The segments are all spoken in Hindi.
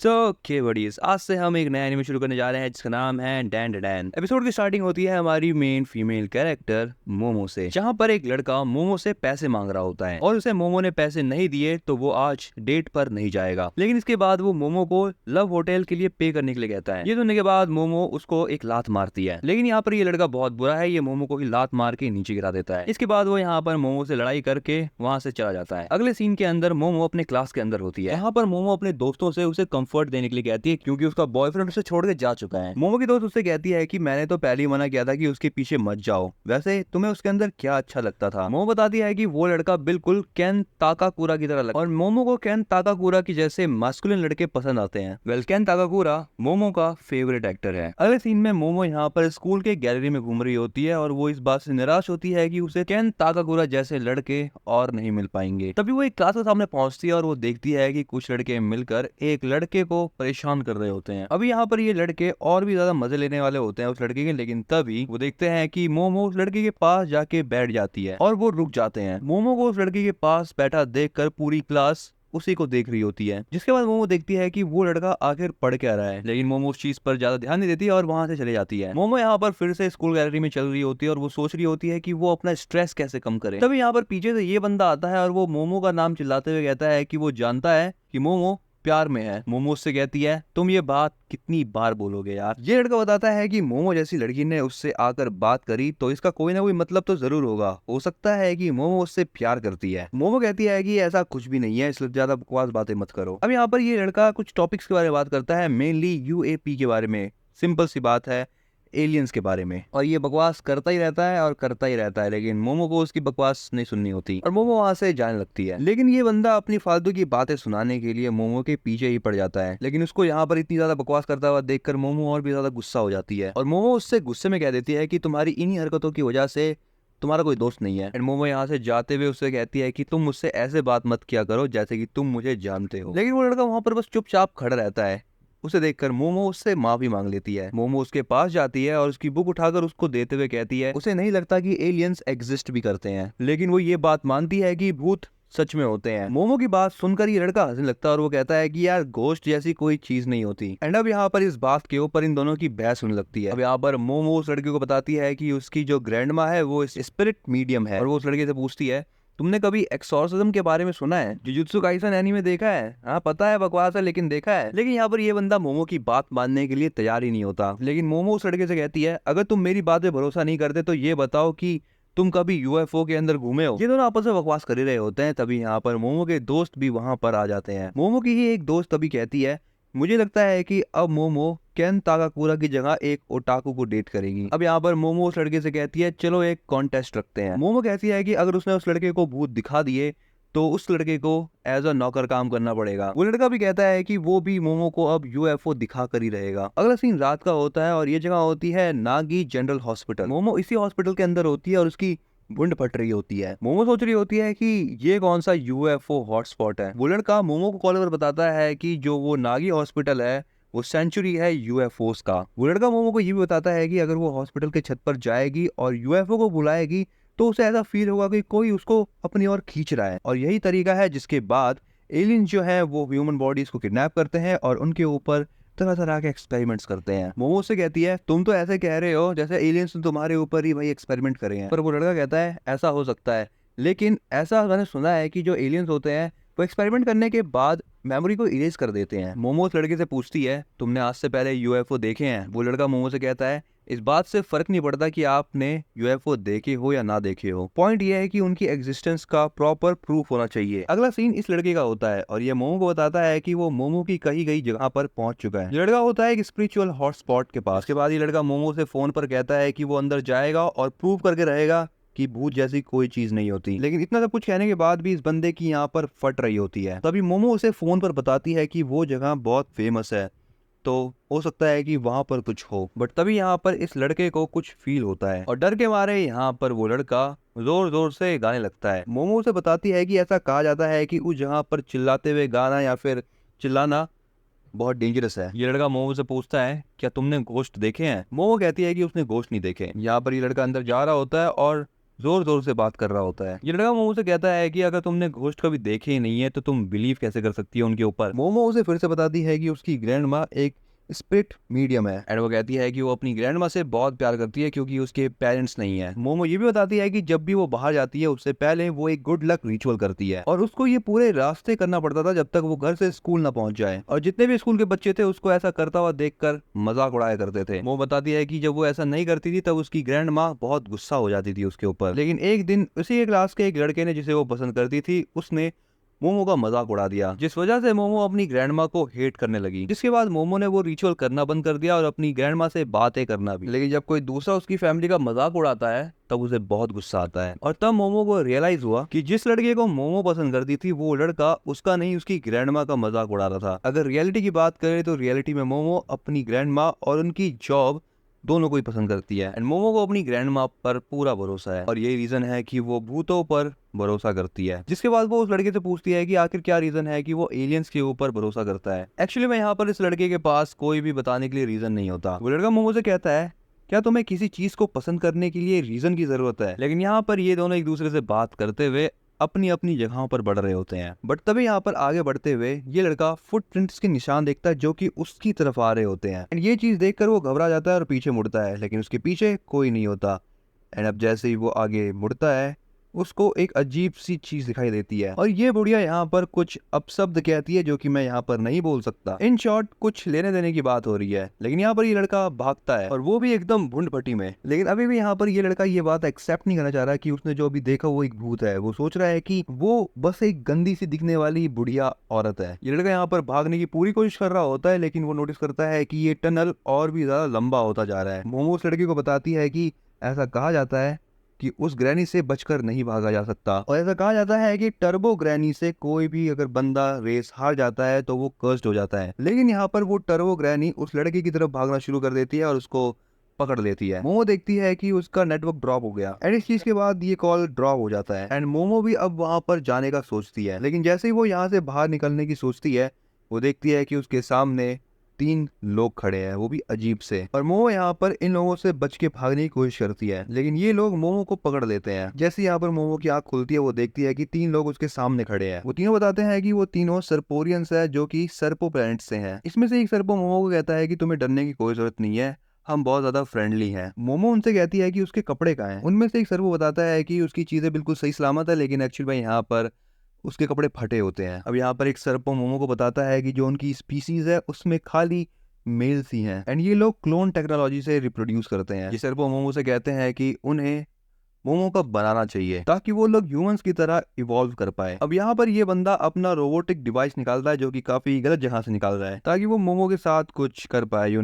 ओके बडीज, आज से हम एक नया एनिमे शुरू करने जा रहे हैं जिसका नाम है डैन डैन। एपिसोड की स्टार्टिंग होती है हमारी मेन फीमेल कैरेक्टर मोमो से, जहां पर एक लड़का मोमो से पैसे मांग रहा होता है और उसे मोमो ने पैसे नहीं दिए तो वो आज डेट पर नहीं जाएगा। लेकिन इसके बाद वो मोमो को लव होटल के लिए पे करने के लिए कहता है। ये सुनने के बाद मोमो उसको एक लात मारती है, लेकिन यहाँ पर ये लड़का बहुत बुरा है, ये मोमो को ही लात मार के नीचे गिरा देता है। इसके बाद वो यहाँ पर मोमो से लड़ाई करके वहां से चला जाता है। अगले सीन के अंदर मोमो अपने क्लास के अंदर होती है। यहाँ पर मोमो अपने दोस्तों से उसे कंफर्ट देने के लिए कहती है क्योंकि उसका बॉयफ्रेंड उसे छोड़ के जा चुका है। मोमो की दोस्त उससे कहती है कि मैंने तो पहले ही मना किया था कि उसके पीछे मत जाओ, वैसे तुम्हें उसके अंदर क्या अच्छा लगता था। मोमो बताती है कि वो लड़का बिल्कुल केन ताकाकुरा की तरह लगता है और मोमो को केन ताकाकुरा की जैसे मास्कुलिन लड़के पसंद आते हैं। वेल, केन ताकाकुरा मोमो का फेवरेट एक्टर है। अगले सीन में मोमो यहाँ पर स्कूल के गैलरी में घूम रही होती है और वो इस बात से निराश होती है कि उसे केन ताकाकुरा जैसे लड़के और नहीं मिल पाएंगे। तभी वो एक क्लास के सामने पहुंचती है और वो देखती है कि कुछ लड़के मिलकर एक लड़के को परेशान कर रहे होते हैं। अभी यहाँ पर ये लड़के और भी ज्यादा मजे लेने वाले होते हैं उस लड़के के, लेकिन तभी वो देखते हैं कि मोमो उस लड़के के पास जाके बैठ जाती है और वो रुक जाते हैं। मोमो को उस लड़के के पास बैठा देखकर पूरी क्लास उसी को देख रही होती है, जिसके बाद मोमो देखती है कि वो लड़का आखिर पढ़ क्या रहा है, लेकिन मोमो उस चीज पर ज्यादा ध्यान नहीं देती और वहां से चले जाती है। मोमो यहाँ पर फिर से स्कूल गैलरी में चल रही होती है और वो सोच रही होती है कि वो अपना स्ट्रेस कैसे कम करे। तभी यहाँ पर पीछे से ये बंदा आता है और वो मोमो का नाम चिल्लाते हुए कहता है कि वो जानता है कि मोमो प्यार में है। मोमो उससे कहती है तुम ये बात कितनी बार बोलोगे यार। ये लड़का बताता है कि मोमो जैसी लड़की ने उससे आकर बात करी तो इसका कोई ना कोई मतलब तो जरूर होगा, हो सकता है कि मोमो उससे प्यार करती है। मोमो कहती है कि ऐसा कुछ भी नहीं है, इसलिए ज्यादा बकवास बातें मत करो। अब यहाँ पर ये लड़का कुछ टॉपिक्स के बारे में बात करता है, मेनली यूएपी के बारे में। सिंपल सी बात है, एलियंस के बारे में, और ये बकवास करता ही रहता है और करता ही रहता है, लेकिन मोमो को उसकी बकवास नहीं सुननी होती और मोमो वहां से जाने लगती है। लेकिन ये बंदा अपनी फालतू की बातें सुनाने के लिए मोमो के पीछे ही पड़ जाता है, लेकिन उसको यहाँ पर इतनी ज्यादा बकवास करता हुआ देखकर मोमो और भी ज्यादा गुस्सा हो जाती है और मोमो उससे गुस्से में कह देती है कि तुम्हारी इन्हीं हरकतों की वजह से तुम्हारा कोई दोस्त नहीं है। एंड मोमो यहाँ से जाते हुए उससे कहती है कि तुम मुझसे ऐसे बात मत किया करो जैसे कि तुम मुझे जानते हो। लेकिन वो लड़का वहां पर बस चुपचाप खड़ा रहता है। उसे देखकर मोमो उससे माफी मांग लेती है। मोमो उसके पास जाती है और उसकी बुक उठाकर उसको देते हुए कहती है उसे नहीं लगता कि एलियंस एग्जिस्ट भी करते हैं, लेकिन वो ये बात मानती है कि भूत सच में होते हैं। मोमो की बात सुनकर ये लड़का हंसने लगता है और वो कहता है कि यार घोस्ट जैसी कोई चीज नहीं होती। एंड अब यहाँ पर इस बात के ऊपर इन दोनों की बहस होने लगती है। अब यहाँ पर मोमो उस लड़के को बताती है कि उसकी जो ग्रैंड माँ है वो स्पिरिट मीडियम है और वो उस लड़के से पूछती है तुमने कभी एक्सोर्सिज्म के बारे में सुना है? जुजुत्सु काइसन एनीमे देखा है? हाँ पता है बकवास है, लेकिन देखा है। लेकिन यहाँ पर ये बंदा मोमो की बात मानने के लिए तैयार ही नहीं होता। लेकिन मोमो उस लड़के से कहती है अगर तुम मेरी बात पे भरोसा नहीं करते तो ये बताओ कि तुम कभी यूएफओ के अंदर घूमे हो? ये दोनों आपस में बकवास कर ही रहे होते हैं। तभी यहाँ पर मोमो के दोस्त भी वहां पर आ जाते हैं। मोमो की ही एक दोस्त तभी कहती है मुझे लगता है कि अब मोमो केन ताकाकुरा की जगह एक ओटाकू को डेट करेगी। अब यहाँ पर मोमो उस लड़के से कहती है चलो एक कॉन्टेस्ट रखते हैं। मोमो कहती है कि अगर उसने उस लड़के को भूत दिखा दिए तो उस लड़के को एज अ नौकर काम करना पड़ेगा। वो लड़का भी कहता है कि वो भी मोमो को अब यूएफओ दिखा कर ही रहेगा। अगला सीन रात का होता है और ये जगह होती है नागी जनरल हॉस्पिटल। मोमो इसी हॉस्पिटल के अंदर होती है और उसकी बुंड फट रही होती है। मोमो सोच रही होती है कि ये कौन सा यूएफओ हॉटस्पॉट है। वो लड़का मोमो को कॉल पर बताता है कि जो वो नागी हॉस्पिटल है वो सेंचुरी है यूएफओस का। वो लड़का मोमो को ये भी बताता है कि अगर वो हॉस्पिटल के छत पर जाएगी और यूएफओ को बुलाएगी तो उसे ऐसा फील होगा कि कोई उसको अपनी ओर खींच रहा है, और यही तरीका है जिसके बाद एलियंस जो है वो ह्यूमन बॉडीज को किडनैप करते हैं और उनके ऊपर तरह तरह के एक्सपेरिमेंट्स करते हैं। मोमो से कहती है तुम तो ऐसे कह रहे हो जैसे एलियंस तुम्हारे ऊपर ही भाई एक्सपेरिमेंट करे हैं। पर वो लड़का कहता है ऐसा हो सकता है, लेकिन ऐसा मैंने सुना है कि जो एलियंस होते हैं वो एक्सपेरिमेंट करने के बाद मेमोरी को इरेज कर देते हैं। मोमो उस लड़के से पूछती है तुमने आज से पहले यूएफओ देखे हैं? वो लड़का मोमो से कहता है इस बात से फर्क नहीं पड़ता कि आपने यूएफओ देखे हो या ना देखे हो, पॉइंट ये है कि उनकी एग्जिस्टेंस का प्रॉपर प्रूफ होना चाहिए। अगला सीन इस लड़के का होता है और ये मोमो को बताता है कि वो मोमो की कही गई जगह पर पहुंच चुका है। ये लड़का होता है एक स्पिरिचुअल हॉटस्पॉट के पास। उसके बाद ये लड़का मोमो से फोन पर कहता है कि वो अंदर जाएगा और प्रूव करके रहेगा कि भूत जैसी कोई चीज नहीं होती। लेकिन इतना सब कुछ कहने के बाद भी इस बंदे की यहाँ पर फट रही होती है। तभी मोमो उसे फोन पर बताती है कि वो जगह बहुत फेमस है, तो हो सकता है कि वहां पर कुछ हो। बट तभी यहाँ पर इस लड़के को कुछ फील होता है और डर के मारे यहाँ पर वो लड़का जोर जोर से गाने लगता है। मोमो उसे बताती है कि ऐसा कहा जाता है कि उस जगह पर चिल्लाते हुए गाना या फिर चिल्लाना बहुत डेंजरस है। ये लड़का मोमो से पूछता है क्या तुमने गोश्त देखे हैं? मोमो कहती है कि उसने गोश्त नहीं देखे। यहाँ पर ये लड़का अंदर जा रहा होता है और जोर जोर से बात कर रहा होता है। ये लड़का मोमो से कहता है कि अगर तुमने घोस्ट कभी देखे ही नहीं है तो तुम बिलीव कैसे कर सकती हो उनके ऊपर। मोमो उसे फिर से बताती है कि उसकी ग्रैंड माँ एक स्पिरिट मीडियम है एंड वो कहती है कि वो अपनी ग्रैंड माँ से बहुत प्यार करती है क्योंकि उसके पेरेंट्स नहीं है। मोमो ये भी बताती है कि जब भी वो बाहर जाती है उससे पहले वो एक गुड लक रिचुअल करती है और उसको ये पूरे रास्ते करना पड़ता था जब तक वो घर से स्कूल ना पहुंच जाए, और जितने भी स्कूल के बच्चे थे उसको ऐसा करता हुआ देखकर मजाक उड़ाया करते थे। वो बताती है कि जब वो ऐसा नहीं करती थी तब उसकी ग्रैंड माँ बहुत गुस्सा हो जाती थी उसके ऊपर। लेकिन एक दिन उसी क्लास के एक लड़के ने जिसे वो पसंद करती थी उसने मोमो का मजाक उड़ा दिया, जिस वजह से मोमो अपनी ग्रैंडमा को हेट करने लगी। जिसके बाद मोमो ने वो रिचुअल करना बंद कर दिया और अपनी ग्रैंडमा से बातें करना भी। लेकिन जब कोई दूसरा उसकी फैमिली का मजाक उड़ाता है तब उसे बहुत गुस्सा आता है और तब मोमो को रियलाइज हुआ कि जिस लड़के को मोमो पसंद करती थी वो लड़का उसका नहीं उसकी ग्रैंडमा का मजाक उड़ा रहा था। अगर रियलिटी की बात करें तो रियलिटी में मोमो अपनी ग्रैंडमा और उनकी जॉब दोनों को ही पसंद करती है एंड मोमो को अपनी ग्रैंडमा पर पूरा भरोसा है और यही रीजन है कि वो भूतों पर भरोसा करती है। जिसके बाद वो उस लड़के से पूछती है कि आखिर क्या रीजन है कि वो एलियंस के ऊपर भरोसा करता है। एक्चुअली में यहाँ पर इस लड़के के पास कोई भी बताने के लिए रीजन नहीं होता। वो लड़का मोमो से कहता है क्या तुम्हें किसी चीज को पसंद करने के लिए रीजन की जरूरत है। लेकिन यहाँ पर ये दोनों एक दूसरे से बात करते हुए अपनी अपनी जगहों पर बढ़ रहे होते हैं। बट तभी यहाँ पर आगे बढ़ते हुए ये लड़का फुटप्रिंट्स के निशान देखता है जो कि उसकी तरफ आ रहे होते हैं एंड ये चीज देखकर वो घबरा जाता है और पीछे मुड़ता है, लेकिन उसके पीछे कोई नहीं होता। एंड अब जैसे ही वो आगे मुड़ता है उसको एक अजीब सी चीज दिखाई देती है और ये बुढ़िया यहाँ पर कुछ अपशब्द कहती है जो कि मैं यहाँ पर नहीं बोल सकता। इन शॉर्ट कुछ लेने देने की बात हो रही है। लेकिन यहाँ पर ये लड़का भागता है और वो भी एकदम भुंड भट्टी में। लेकिन अभी भी यहाँ पर ये लड़का ये बात एक्सेप्ट नहीं करना चाह रहा कि उसने जो अभी देखा वो एक भूत है। वो सोच रहा है कि वो बस एक गंदी सी दिखने वाली बुढ़िया औरत है। ये लड़का यहाँ पर भागने की पूरी कोशिश कर रहा होता है लेकिन वो नोटिस करता है कि ये टनल और भी ज्यादा लंबा होता जा रहा है। मोमो उस लड़की को बताती है कि ऐसा कहा जाता है कि उस ग्रैनी से बचकर नहीं भागा जा सकता और ऐसा कहा जाता है कि टर्बो ग्रैनी से कोई भी अगर बंदा रेस हार जाता है तो वो कर्स्ड हो जाता है। लेकिन यहाँ पर वो टर्बो ग्रैनी उस लड़के की तरफ भागना शुरू कर देती है और उसको पकड़ लेती है। मोमो देखती है कि उसका नेटवर्क ड्रॉप हो गया एंड इस चीज के बाद ये कॉल ड्रॉप हो जाता है एंड मोमो भी अब वहां पर जाने का सोचती है। लेकिन जैसे ही वो यहाँ से बाहर निकलने की सोचती है वो देखती है कि उसके सामने 3 लोग खड़े हैं, वो भी अजीब से। और मोमो यहाँ पर इन लोगों से बच के भागने की कोशिश करती है लेकिन ये लोग मोमो को पकड़ लेते हैं। जैसे यहाँ पर मोमो की आंख खुलती है वो देखती है कि 3 लोग उसके सामने खड़े हैं। वो तीनों बताते हैं कि वो तीनों सर्पोरियंस है जो कि सर्पो प्लैनेट से हैं। इसमें से एक सर्पो मोमो को कहता है कि तुम्हें डरने की कोई जरूरत नहीं है, हम बहुत ज्यादा फ्रेंडली हैं। मोमो उनसे कहती है कि उसके कपड़े कहाँ हैं। उनमें से एक सर्पो बताता है कि उसकी चीजें बिल्कुल सही सलामत है लेकिन एक्चुअली में यहाँ पर उसके कपड़े फटे होते हैं। अब यहाँ पर एक सर्पो मोमो को बताता है कि जो उनकी स्पीसीज है उसमें खाली मेल्स ही हैं एंड ये लोग क्लोन टेक्नोलॉजी से रिप्रोड्यूस करते हैं। ये सर्पो मोमो से कहते हैं कि उन्हें मोमो का बनाना चाहिए ताकि वो लोग ह्यूमंस की तरह इवॉल्व कर पाए। अब यहाँ पर ये बंदा अपना रोबोटिक डिवाइस निकालता है जो कि काफी गलत जगह से निकाल रहा है ताकि वो मोमो के साथ कुछ कर पाए।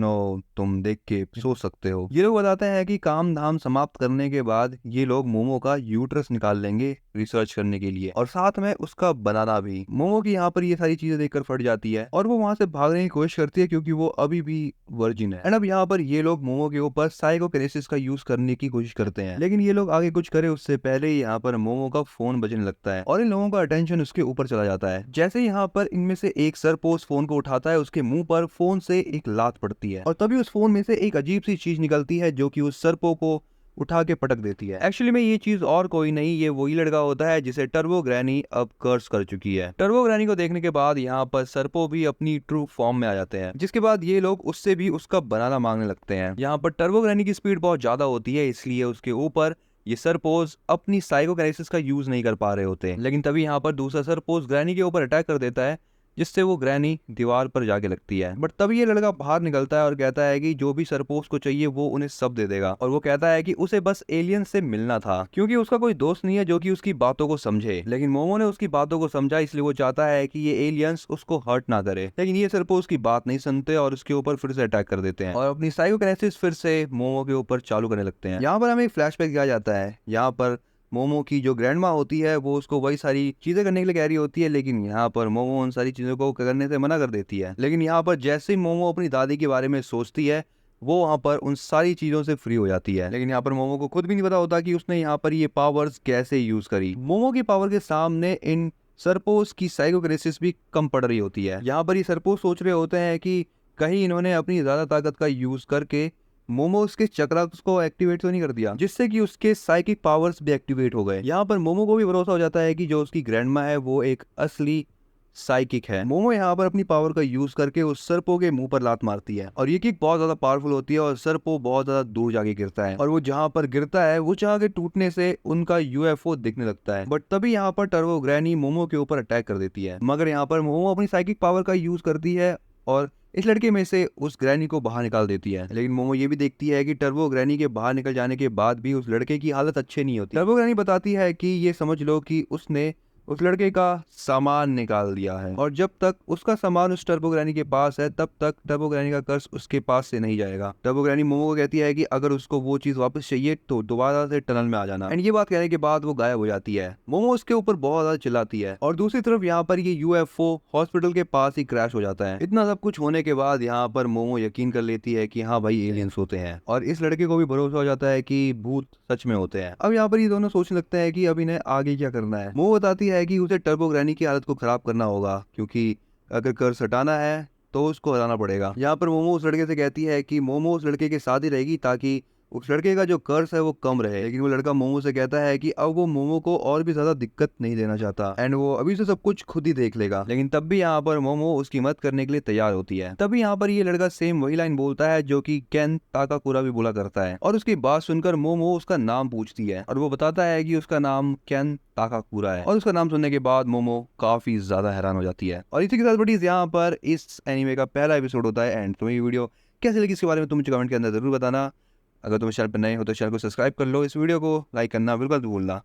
तुम देख के सोच सकते हो। ये लोग बताते हैं कि काम धाम समाप्त करने के बाद ये लोग मोमो का यूट्रस निकाल लेंगे रिसर्च करने के लिए और साथ में उसका बनाना भी। मोमो की यहाँ पर ये सारी चीजें देखकर फट जाती है और वो वहां से भागने की कोशिश करती है क्योंकि वो अभी भी वर्जिन है। एंड अब यहाँ पर ये लोग मोमो के ऊपर साइकोकिनेसिस का यूज करने की कोशिश करते हैं लेकिन ये लोग आगे कुछ करे उससे पहले ही यहाँ पर मोमो का फोन बजने लगता है और इन लोगों का अटेंशन उसके ऊपर चला जाता है। जैसे ही यहाँ पर इनमें से एक सरपोज फोन को उठाता है उसके मुंह पर फोन से एक लात पड़ती है और तभी उस फोन में से एक अजीब सी चीज निकलती है जो कि उस सरपो को उठा के पटक देती है। एक्चुअली में ये चीज और कोई नहीं, ये वही लड़का होता है जिसे टर्बो ग्रैनी अब कर्स कर चुकी है। टर्बो ग्रैनी को देखने के बाद यहाँ पर सर्पो भी अपनी ट्रू फॉर्म में आ जाते हैं जिसके बाद ये लोग उससे भी उसका बनाना मांगने लगते हैं। यहाँ पर टर्बो ग्रैनी की स्पीड बहुत ज्यादा होती है इसलिए उसके ऊपर ये सरपोज अपनी साइकोकिनेसिस का यूज नहीं कर पा रहे होते। लेकिन तभी यहाँ पर दूसरा सरपोज ग्रैनी के ऊपर अटैक कर देता है जिससे वो ग्रैनी दीवार पर जाके लगती है। बट तभी ये लड़का बाहर निकलता है और कहता है कि जो भी सरपोज को चाहिए वो उन्हें सब दे देगा और वो कहता है कि उसे बस एलियन से मिलना था क्योंकि उसका कोई दोस्त नहीं है जो कि उसकी बातों को समझे। लेकिन मोमो ने उसकी बातों को समझा इसलिए वो चाहता है कि ये एलियंस उसको हर्ट ना करे। लेकिन ये सरपोज की बात नहीं सुनते और उसके ऊपर फिर से अटैक कर देते हैं और अपनी साइकोकिनेसिस फिर से मोमो के ऊपर चालू करने लगते हैं। यहाँ पर हमें एक फ्लैशबैक दिया जाता है। यहाँ पर मोमो की जो ग्रैंड माँ होती है वो उसको वही सारी चीजें करने के लिए कह रही होती है लेकिन यहाँ पर मोमो उन सारी चीजों को करने से मना कर देती है। लेकिन यहाँ पर जैसे ही मोमो अपनी दादी के बारे में सोचती है वो वहाँ पर उन सारी चीजों से फ्री हो जाती है। लेकिन यहाँ पर मोमो को खुद भी नहीं पता होता कि उसने यहाँ पर ये पावर्स कैसे यूज करी। मोमो की पावर के सामने इन सरपोज की साइकोकिनेसिस भी कम पड़ रही होती है। यहाँ पर ये सरपोज सोच रहे होते हैं कि कहीं इन्होंने अपनी ज्यादा ताकत का यूज करके मोमो उसके चक्रास को एक्टिवेट तो नहीं कर दिया, जिससे कि उसके साइकिक पावर्स भी एक्टिवेट हो गए। यहाँ पर मोमो को भी भरोसा हो जाता है कि जो उसकी ग्रैंडमा है वो एक असली साइकिक है। मोमो यहाँ पर अपनी पावर का यूज करके उस सर्पो के मुंह पर लात मारती है और ये किक बहुत ज्यादा पावरफुल होती है और सर्पो बहुत ज्यादा दूर जाके गिरता है और वो जहाँ पर गिरता है वो जहाँ के टूटने से उनका यूएफओ दिखने लगता है। बट तभी यहाँ पर टर्बो ग्रैनी मोमो के ऊपर अटैक कर देती है, मगर यहाँ पर मोमो अपनी साइकिक पावर का यूज करती है और इस लड़के में से उस ग्रैनी को बाहर निकाल देती है। लेकिन मोमो ये भी देखती है कि टर्बो ग्रैनी के बाहर निकल जाने के बाद भी उस लड़के की हालत अच्छी नहीं होती। टर्बो ग्रैनी बताती है कि ये समझ लो कि उसने उस लड़के का सामान निकाल दिया है और जब तक उसका सामान उस टर्बो ग्रैनी के पास है तब तक टर्बो ग्रैनी का कर्ज उसके पास से नहीं जाएगा। टर्बो ग्रैनी मोमो को कहती है कि अगर उसको वो चीज वापस चाहिए तो दोबारा से टनल में आ जाना। एंड ये बात कहने के बाद वो गायब हो जाती है। मोमो उसके ऊपर बहुत ज्यादा चिल्लाती है और दूसरी तरफ यहाँ पर ये यूएफओ हॉस्पिटल के पास ही क्रैश हो जाता है। इतना सब कुछ होने के बाद यहाँ पर मोमो यकीन कर लेती है कि हाँ भाई एलियंस होते हैं और इस लड़के को भी भरोसा हो जाता है कि भूत सच में होते हैं। अब यहाँ पर ये दोनों सोचने लगते हैं कि अब इन्हें आगे क्या करना है। मोमो बताती है कि उसे टर्बो ग्रैनी की हालत को खराब करना होगा क्योंकि अगर कर्ज हटाना है तो उसको हराना पड़ेगा। यहाँ पर मोमो उस लड़के से कहती है कि मोमो उस लड़के के साथ ही रहेगी ताकि उस लड़के का जो कर्ज है वो कम रहे। लेकिन वो लड़का मोमो से कहता है कि अब वो मोमो को और भी ज्यादा दिक्कत नहीं देना चाहता एंड वो अभी से सब कुछ खुद ही देख लेगा। लेकिन तब भी यहाँ पर मोमो उसकी मदद करने के लिए तैयार होती है। तभी यहाँ पर ये लड़का सेम वही लाइन बोलता है जो कि केन ताकाकुरा भी बोला करता है और उसकी बात सुनकर मोमो उसका नाम पूछती है और वो बताता है कि उसका नाम केन ताकाकुरा है और उसका नाम सुनने के बाद मोमो काफी ज्यादा हैरान हो जाती है। और इसी के साथ बड़ी यहाँ पर इस एनिमे का पहला एपिसोड होता है एंड तुम्हें ये वीडियो कैसे लगी इसके बारे में तुम मुझे कमेंट के अंदर जरूर बताना। अगर तुम चैनल पर नए हो तो चैनल को सब्सक्राइब कर लो, इस वीडियो को लाइक करना बिल्कुल मत भूलना।